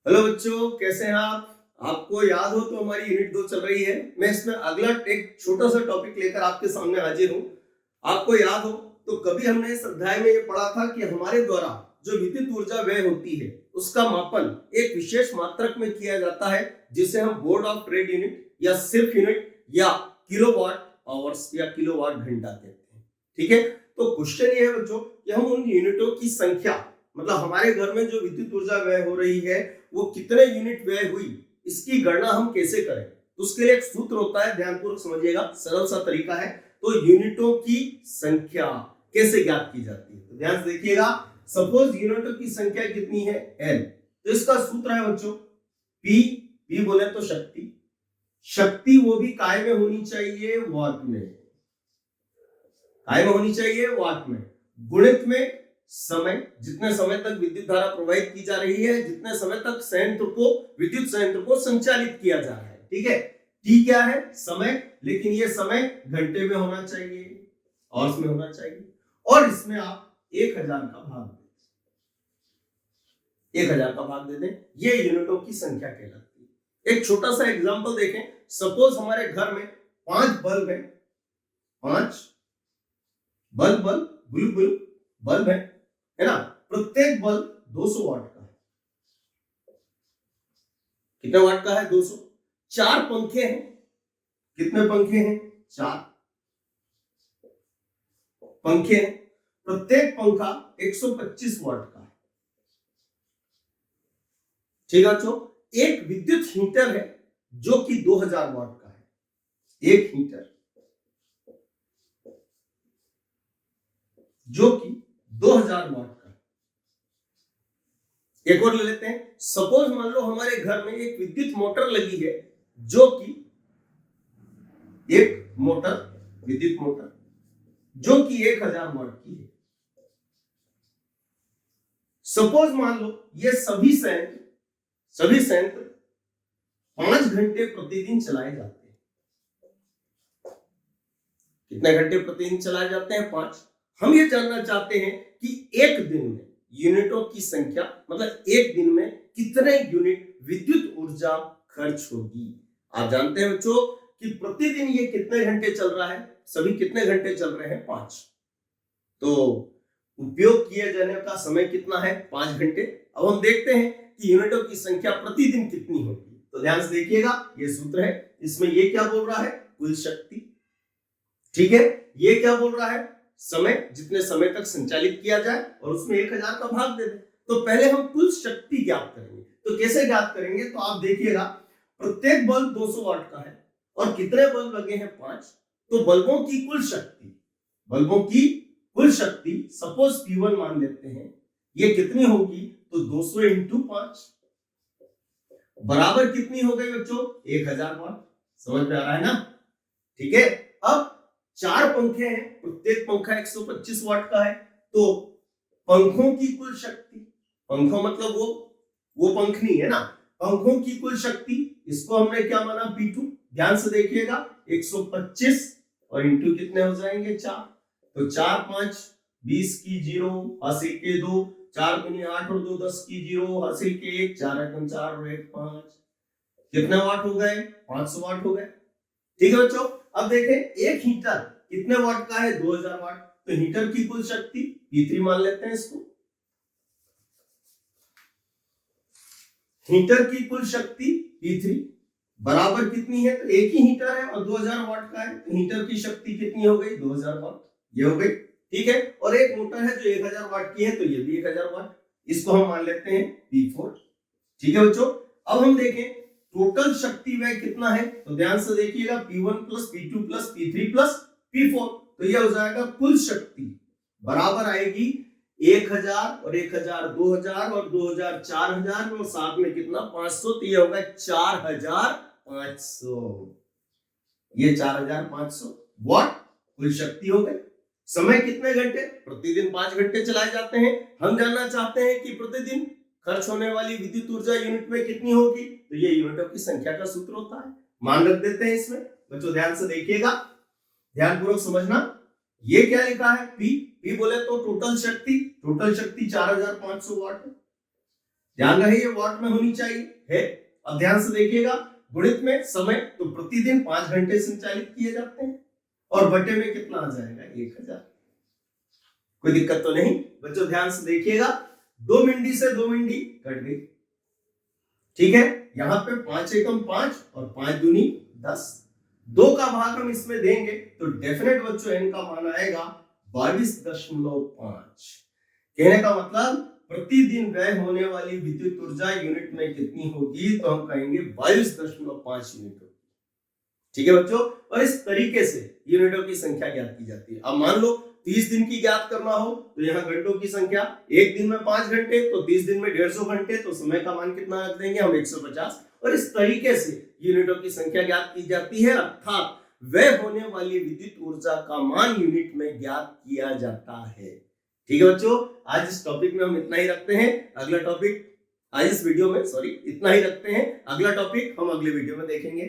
Hello बच्चों, कैसे हैं आप? आपको याद हो तो हमारी यूनिट 2 चल रही है। मैं इसमें अगला एक छोटा सा टॉपिक लेकर आपके सामने हाजिर हूँ। आपको याद हो तो कभी हमने इस अध्याय में ये पढ़ा था कि हमारे द्वारा जो विद्युत ऊर्जा व्यय होती है उसका मापन एक विशेष मात्रक में किया जाता है, जिसे हम बोर्ड ऑफ ट्रेड यूनिट या सिर्फ यूनिट या किलोवाट आवर्स या किलोवाट घंटा कहते हैं। ठीक है, तो क्वेश्चन ये है बच्चों कि हम उन यूनिटों की संख्या, मतलब हमारे घर में जो विद्युत ऊर्जा व्यय हो रही है वो कितने यूनिट व्यय हुई, इसकी गणना हम कैसे करें। तो उसके लिए एक सूत्र होता है, ध्यानपूर्वक समझिएगा, सरल सा तरीका है। तो यूनिटों की संख्या कैसे ज्ञात की जाती है, तो ध्यान से देखिएगा। सपोज यूनिटों की संख्या कितनी है, n। तो इसका सूत्र है बच्चों p बोले तो शक्ति। शक्ति वो भी काय में होनी चाहिए, वाट में। काय में होनी चाहिए, वाट में। गुणित में समय, जितने समय तक विद्युत धारा प्रवाहित की जा रही है, जितने समय तक विद्युत संयंत्र को संचालित किया जा रहा है। ठीक है, टी क्या है, समय, लेकिन ये समय घंटे में होना चाहिए, आवर्स में होना चाहिए। और इसमें आप 1000 का भाग दें, 1000 का भाग दे दें, ये यूनिटों की संख्या कहलाती है। एक छोटा सा एग्जांपल देखें। सपोज हमारे घर में 5 बल्ब है, 5 बल्ब बल्ब है ना। प्रत्येक बल्ब 200 वाट का है। कितने वाट का है, 200। 4 पंखे हैं। कितने पंखे हैं, 4 पंखे हैं। प्रत्येक पंखा 125 वाट का है। ठीक है बच्चों, एक विद्युत हीटर है जो कि 2000 वाट का है। एक हीटर जो कि 2000 वाट का है। एक और ले लेते हैं। सपोज मान लो हमारे घर में एक विद्युत मोटर लगी है, जो कि एक मोटर, विद्युत मोटर जो कि 1000 वाट की है। सपोज मान लो ये सभी संयंत्र 5 घंटे प्रतिदिन चलाए जाते हैं। कितने घंटे प्रतिदिन चलाए जाते हैं, 5। हम ये जानना चाहते हैं कि एक दिन में यूनिटों की संख्या, मतलब एक दिन में कितने यूनिट विद्युत ऊर्जा खर्च होगी। आप जानते हैं बच्चों कि प्रतिदिन ये कितने घंटे चल रहा है, सभी कितने घंटे चल रहे हैं, 5। तो उपयोग किए जाने का समय कितना है, 5 घंटे। अब हम देखते हैं कि यूनिटों की संख्या प्रतिदिन कितनी होगी। तो ध्यान से देखिएगा, ये सूत्र है। इसमें ये क्या बोल रहा है, कुल शक्ति। ठीक है, ये क्या बोल रहा है, समय, जितने समय तक संचालित किया जाए, और उसमें 1000 का भाग दे दें। तो पहले हम कुल शक्ति ज्ञात करेंगे। तो कैसे ज्ञात करेंगे, तो आप देखिएगा, प्रत्येक बल्ब 200 वाट का है और कितने बल्ब लगे हैं, 5। तो बल्बों की कुल शक्ति सपोज P1 मान लेते हैं, ये कितनी होगी, तो 200 इंटू 5 बराबर कितनी हो गई बच्चों, 1000 वाट। समझ में आ रहा है ना। ठीक है, अब 4 पंखे हैं, प्रत्येक पंखा 125 वाट का है। तो पंखों की कुल शक्ति, पंखों मतलब वो पंखनी है ना, पंखों की कुल शक्ति, इसको हमने क्या माना, P2। ध्यान से देखिएगा, 125 और इंटू कितने हो जाएंगे, 4। तो 4 5 20 की 0, हासिल के 2, 4 दूनी 8 और 2 10 की 0, हासिल के 1, 4 एकम 4 और 1 5। कितने वाट हो गए, 500 वाट हो गए। ठीक है बच्चों, अब देखें एक हीटर कितने वाट का है, 2000 वाट। तो हीटर की कुल शक्ति P3 मान लेते हैं इसको। हीटर की कुल शक्ति P3 बराबर कितनी है, तो एक ही हीटर है और 2000 वाट का है, तो हीटर की शक्ति कितनी हो गई, 2000 वाट। ये हो गई। ठीक है, और एक मोटर है जो 1000 वाट की है, तो ये भी 1000 वाट, इसको हम मान लेते हैं P4। ठीक है बच्चों, अब हम देखें टोटल शक्ति व्यय कितना है। तो ध्यान से देखिएगा, P1 plus P2 plus P3 plus P4, तो यह हो जाएगा कुल शक्ति बराबर आएगी 1000 और 1000 2000 और 2000 4000 और साथ में कितना, 500। तो ये होगा 4500। ये 4500 वाट कुल शक्ति हो गई। समय कितने घंटे, प्रतिदिन 5 घंटे चलाए जाते हैं। हम जानना चाहते हैं कि प्रतिदिन खर्च होने वाली विद्युत ऊर्जा यूनिट में कितनी होगी। तो ये यूनिटों की संख्या का सूत्र होता है, मान रख देते हैं इसमें। बच्चों ध्यान से देखिएगा, ध्यानपूर्वक समझना। ये क्या लिखा है, P बोले तो टोटल शक्ति 4500 वाट है। ध्यान रहे ये वॉट में होनी चाहिए है। अब ध्यान से देखिएगा, गुणित में समय तो प्रतिदिन 5 घंटे संचालित किए जाते हैं और बटे में कितना आ जाएगा 1000। कोई दिक्कत तो नहीं बच्चों, ध्यान से देखिएगा, 2 मिंडी से 2 मिंडी कट गई, ठीक है। यहां पे 5 एकम 5 और 5 दूनी 10, 2 का भाग हम इसमें देंगे तो डेफिनेट बच्चों n का मान आएगा 22.5। कहने का मतलब प्रतिदिन व्यय होने वाली विद्युत ऊर्जा यूनिट में कितनी होगी, तो हम कहेंगे 22.5 यूनिट होगी, ठीक है बच्चों। और इस तरीके से यूनिटों की संख्या ज्ञात की जाती है। अब मान लो 30 दिन की ज्ञात करना हो तो यहाँ घंटों की संख्या, एक दिन में 5 घंटे तो 30 दिन में 150 घंटे, तो समय का मान कितना रख देंगे हम 150। और इस तरीके से यूनिटों की संख्या ज्ञात की जाती है, अर्थात व्यय होने वाली विद्युत ऊर्जा का मान यूनिट में ज्ञात किया जाता है, ठीक है बच्चों। आज इस टॉपिक में हम इतना ही रखते हैं। अगला टॉपिक आज इस वीडियो में इतना ही रखते हैं। अगला टॉपिक हम अगले वीडियो में देखेंगे।